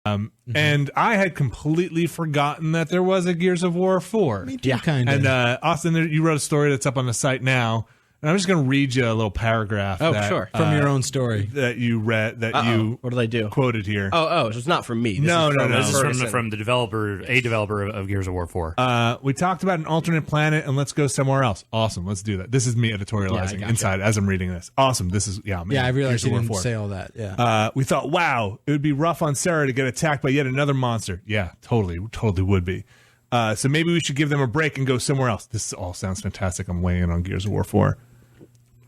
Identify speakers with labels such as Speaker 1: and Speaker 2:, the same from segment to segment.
Speaker 1: And I had completely forgotten that there was a Gears of War 4.
Speaker 2: Me too, kind of.
Speaker 1: And Austin, you wrote a story that's up on the site now. And I'm just going to read you a little paragraph.
Speaker 3: Oh, sure.
Speaker 2: From your own story.
Speaker 1: That you read, that you
Speaker 3: what did I do?
Speaker 1: Quoted here.
Speaker 3: So it's not from me.
Speaker 1: No.
Speaker 4: This is from the developer, a developer of Gears of War 4.
Speaker 1: We talked about an alternate planet, and let's go somewhere else. Awesome. Let's do that. This is me editorializing inside as I'm reading this. Awesome. This is,
Speaker 2: I realized you didn't say all that. Yeah.
Speaker 1: We thought, wow, it would be rough on Sarah to get attacked by yet another monster. Yeah, totally would be. So maybe we should give them a break and go somewhere else. This all sounds fantastic. I'm weighing in on Gears of War 4.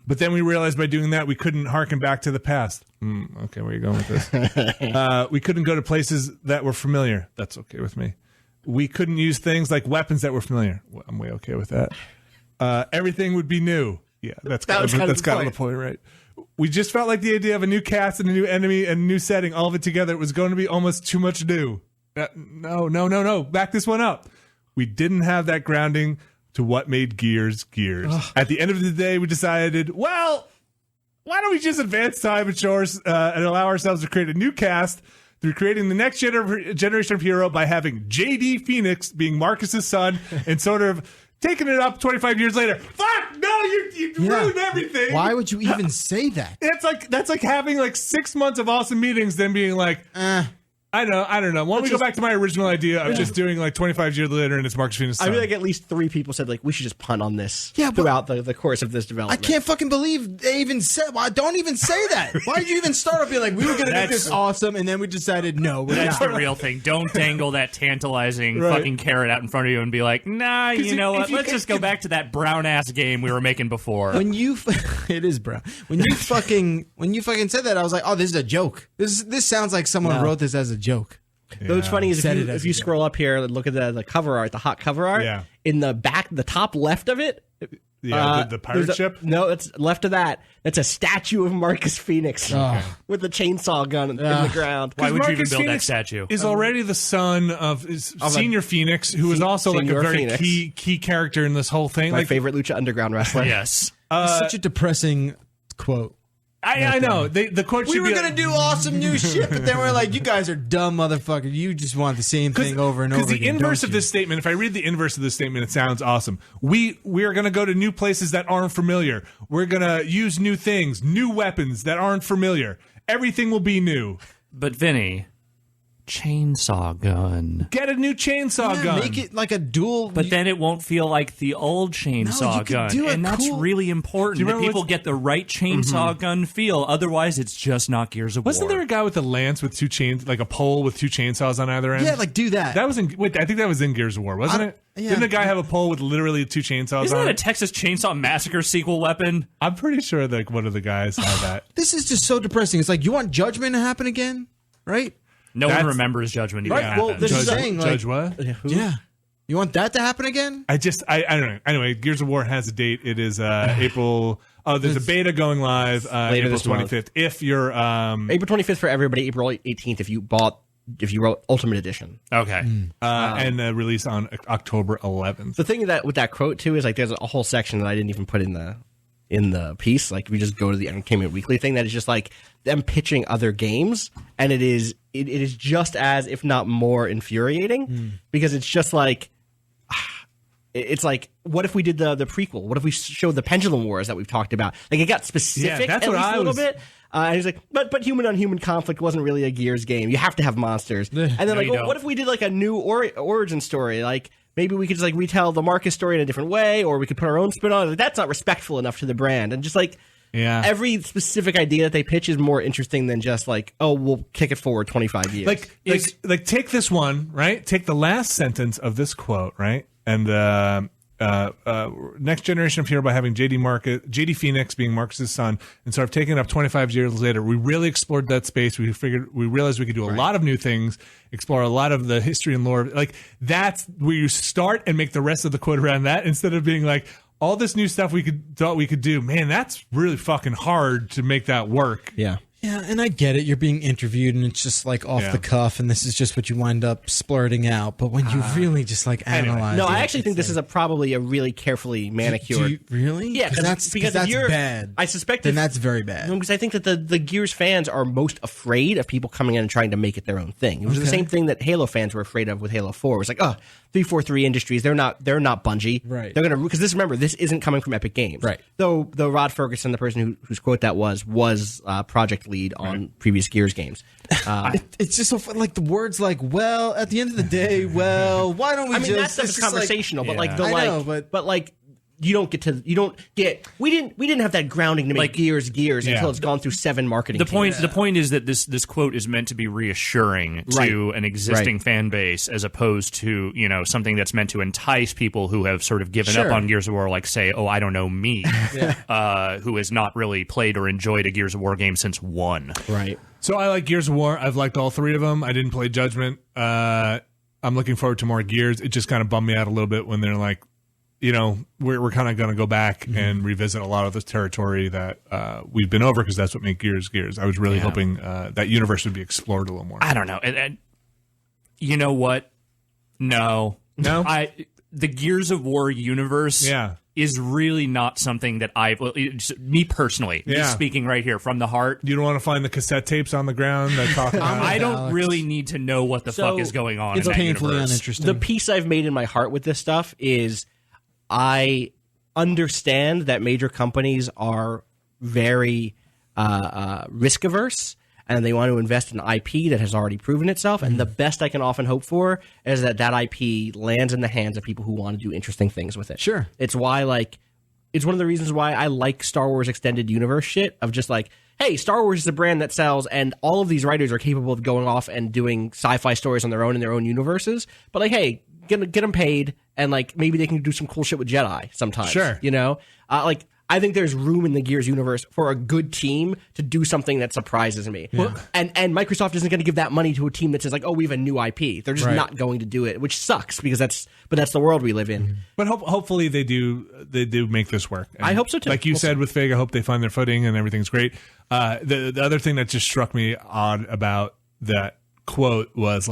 Speaker 1: But then we realized by doing that, we couldn't harken back to the past. Okay, where are you going with this? We couldn't go to places that were familiar. That's okay with me. We couldn't use things like weapons that were familiar. Well, I'm way okay with that. Everything would be new. Yeah, that's kind of the point, right? We just felt like the idea of a new cast and a new enemy and a new setting, all of it together, was going to be almost too much new. No. Back this one up. We didn't have that grounding to what made Gears. At the end of the day, we decided, well, why don't we just advance time and allow ourselves to create a new cast through creating the next generation of hero by having JD Phoenix being Marcus's son and sort of taking it up 25 years later. Fuck, no, you ruined everything.
Speaker 2: Why would you even say that?
Speaker 1: That's like having like 6 months of awesome meetings, then being like, I don't know. Why don't we go back to my original idea of just doing like 25 years later and it's Marcus Phoenix' son?
Speaker 3: I feel like at least 3 people said like we should just punt on this throughout the course of this development.
Speaker 2: I can't fucking believe they even said. Well, don't even say that. Why did you even start up being like we were going to make this awesome and then we decided no.
Speaker 4: That's the real thing. Don't dangle that tantalizing fucking carrot out in front of you and be like, nah, you know what? Let's just go back to that brown ass game we were making before.
Speaker 2: When you, it is brown. When you fucking said that, I was like, oh, this is a joke. This sounds like someone wrote this as a joke.
Speaker 3: But what's funny is if you scroll up here and look at the cover art, the hot cover art, in the back, the top left of it.
Speaker 1: Yeah, the pirate ship?
Speaker 3: No, it's left of that. That's a statue of Marcus Phoenix with a chainsaw gun in the ground.
Speaker 4: Why would
Speaker 1: Marcus
Speaker 4: you even build
Speaker 1: Phoenix
Speaker 4: that statue?
Speaker 1: Is already the son of Senior Phoenix, who is also like a very key character in this whole thing.
Speaker 3: My favorite Lucha Underground wrestler.
Speaker 4: Yes.
Speaker 2: Such a depressing quote.
Speaker 1: I know. The quote should be...
Speaker 2: We were going to do awesome new shit, but then we're like, you guys are dumb motherfuckers. You just want the same thing over and over again.
Speaker 1: Because the inverse of this statement, if I read the inverse of this statement, it sounds awesome. We are going to go to new places that aren't familiar. We're going to use new things, new weapons that aren't familiar. Everything will be new.
Speaker 4: But Vinny... chainsaw gun.
Speaker 1: Get a new chainsaw gun.
Speaker 2: Make it like a dual.
Speaker 4: But then it won't feel like the old chainsaw gun. And that's really important that people get the right chainsaw gun feel. Otherwise, it's just not Gears of War.
Speaker 1: Wasn't there a guy with a lance with 2 chains, like a pole with 2 chainsaws on either end?
Speaker 2: Yeah, like do that.
Speaker 1: That was in. Wait, I think that was in Gears of War, wasn't it? Yeah. Didn't the guy have a pole with literally 2 chainsaws
Speaker 4: Isn't
Speaker 1: on
Speaker 4: that
Speaker 1: it?
Speaker 4: a Texas Chainsaw Massacre sequel weapon?
Speaker 1: I'm pretty sure that one of the guys had that.
Speaker 2: This is just so depressing. It's like, you want Judgment to happen again? Right?
Speaker 4: No one remembers Judgment even happened.
Speaker 2: Well, this is saying, like,
Speaker 1: Judge what?
Speaker 2: Yeah. You want that to happen again?
Speaker 1: I don't know. Anyway, Gears of War has a date. It is April. Oh, there's a beta going live April 25th. If you're
Speaker 3: April 25th for everybody, April 18th if you wrote Ultimate Edition.
Speaker 4: Okay.
Speaker 1: And release on October 11th.
Speaker 3: The thing with that quote too is like there's a whole section that I didn't even put in the piece. Like we just go to the Entertainment Weekly thing that is just like them pitching other games, and it is just as, if not more, infuriating because it's just like it's like, what if we did the prequel? What if we showed the Pendulum Wars that we've talked about? Like it got specific at least a little bit. And he's like, but human on human conflict wasn't really a Gears game. You have to have monsters. And then like, what if we did like a new origin story? Like maybe we could just like retell the Marcus story in a different way, or we could put our own spin on it. Like, that's not respectful enough to the brand. And just like every specific idea that they pitch is more interesting than just like, oh, we'll kick it forward 25 years.
Speaker 1: Like take this one, right? Take the last sentence of this quote, right? And next generation of hero by having JD Phoenix being Marcus's son, and sort of taking it up 25 years later. We really explored that space. We realized we could do a lot of new things, explore a lot of the history and lore. Like that's where you start and make the rest of the quote around that, instead of being like, all this new stuff thought we could do. Man, that's really fucking hard to make that work.
Speaker 3: Yeah.
Speaker 2: Yeah, and I get it. You're being interviewed, and it's just like off the cuff, and this is just what you wind up splurting out. But when you really just like analyze,
Speaker 3: no, I actually think this is probably a really carefully manicured.
Speaker 2: Do you really?
Speaker 3: Yeah,
Speaker 2: because that's bad.
Speaker 3: I suspect
Speaker 2: then that's very bad.
Speaker 3: Because I think that the Gears fans are most afraid of people coming in and trying to make it their own thing. It was the same thing that Halo fans were afraid of with Halo 4. It was like, 343 Industries, they're not Bungie.
Speaker 2: Right.
Speaker 3: They're gonna, because this isn't coming from Epic Games.
Speaker 2: Right.
Speaker 3: Though Rod Ferguson, the person whose quote that was project lead on previous Gears games.
Speaker 2: It's just so fun. Like the words like, well, at the end of the day, well, why don't we
Speaker 3: that stuff is conversational, but we didn't have that grounding to make Gears until it's gone through 7 marketing teams.
Speaker 4: The point is that this quote is meant to be reassuring to an existing fan base, as opposed to something that's meant to entice people who have sort of given up on Gears of War, like say, I don't know me, who has not really played or enjoyed a Gears of War game since 1.
Speaker 3: Right.
Speaker 1: So I like Gears of War. I've liked all 3 of them. I didn't play Judgment. I'm looking forward to more Gears. It just kind of bummed me out a little bit when they're like, we're kind of going to go back and revisit a lot of the territory that we've been over, because that's what made Gears Gears. I was really hoping that universe would be explored a little more.
Speaker 4: I don't know. And you know what? No. The Gears of War universe is really not something that me personally, me speaking right here from the heart.
Speaker 1: You don't want to find the cassette tapes on the ground that talk about
Speaker 4: I don't really need to know what the fuck is going on in that
Speaker 2: painfully
Speaker 4: universe.
Speaker 2: Uninteresting.
Speaker 3: The peace I've made in my heart with this stuff is I understand that major companies are very risk averse, and they want to invest in IP that has already proven itself. And the best I can often hope for is that IP lands in the hands of people who want to do interesting things with it.
Speaker 2: Sure.
Speaker 3: It's why, it's one of the reasons why I like Star Wars Extended Universe shit, of just like, hey, Star Wars is a brand that sells, and all of these writers are capable of going off and doing sci-fi stories on their own in their own universes. But hey, get them paid, and maybe they can do some cool shit with Jedi sometimes.
Speaker 1: Sure.
Speaker 3: I think there's room in the Gears universe for a good team to do something that surprises me. Yeah. And Microsoft isn't going to give that money to a team that says we have a new IP. They're just not going to do it, which sucks, because that's the world we live in.
Speaker 1: But hopefully they do make this work. And
Speaker 3: I hope so too.
Speaker 1: Like you said with Fig, I hope they find their footing and everything's great. The other thing that just struck me odd about that quote was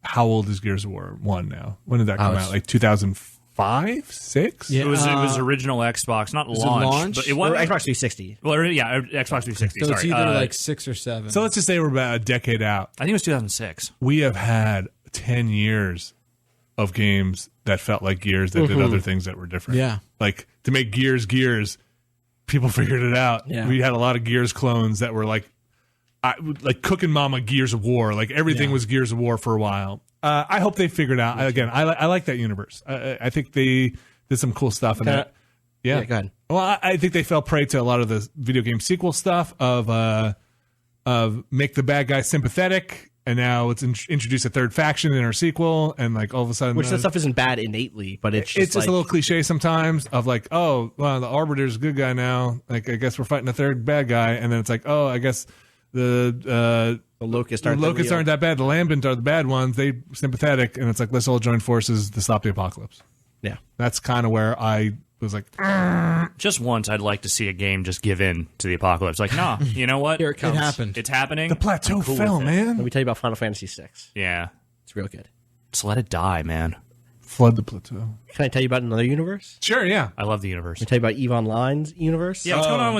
Speaker 1: how old is Gears of War 1 now? When did that come out? 2005, 6?
Speaker 4: Yeah, it was original Xbox, not launch, but it was
Speaker 3: Xbox 360.
Speaker 4: Well, Xbox 360.
Speaker 2: So
Speaker 4: sorry.
Speaker 2: it's either 6 or 7.
Speaker 1: So let's just say we're about a decade out.
Speaker 4: I think it was 2006.
Speaker 1: We have had 10 years of games that felt like Gears that did other things that were different.
Speaker 2: Yeah.
Speaker 1: To make Gears, people figured it out.
Speaker 3: Yeah.
Speaker 1: We had a lot of Gears clones that were like Cooking Mama Gears of War. Everything was Gears of War for a while. I hope they figured out. Again, I like that universe. I think they did some cool stuff in that.
Speaker 3: Yeah, go ahead.
Speaker 1: Well, I think they fell prey to a lot of the video game sequel stuff of make the bad guy sympathetic, and now let's introduce a third faction in our sequel, and all of a sudden,
Speaker 3: which that stuff isn't bad innately, but it's just
Speaker 1: a little cliche sometimes of the Arbiter's a good guy now. I guess we're fighting a third bad guy, and then it's I guess the Locusts aren't that bad. The Lambent are the bad ones. They sympathetic, and it's let's all join forces to stop the apocalypse.
Speaker 3: Yeah,
Speaker 1: that's kind of where I was
Speaker 4: just once I'd like to see a game just give in to the apocalypse. Nah, you know what?
Speaker 2: Here it comes. It happened.
Speaker 4: It's happening.
Speaker 1: The plateau fell, man.
Speaker 3: Let me tell you about Final Fantasy VI.
Speaker 4: Yeah,
Speaker 3: it's real good.
Speaker 4: Just let it die, man.
Speaker 1: Flood the plateau.
Speaker 3: Can I tell you about another universe?
Speaker 1: Sure, yeah.
Speaker 4: I love the universe.
Speaker 3: Can I tell you about EVE Online's universe?
Speaker 4: Yeah, what's going on with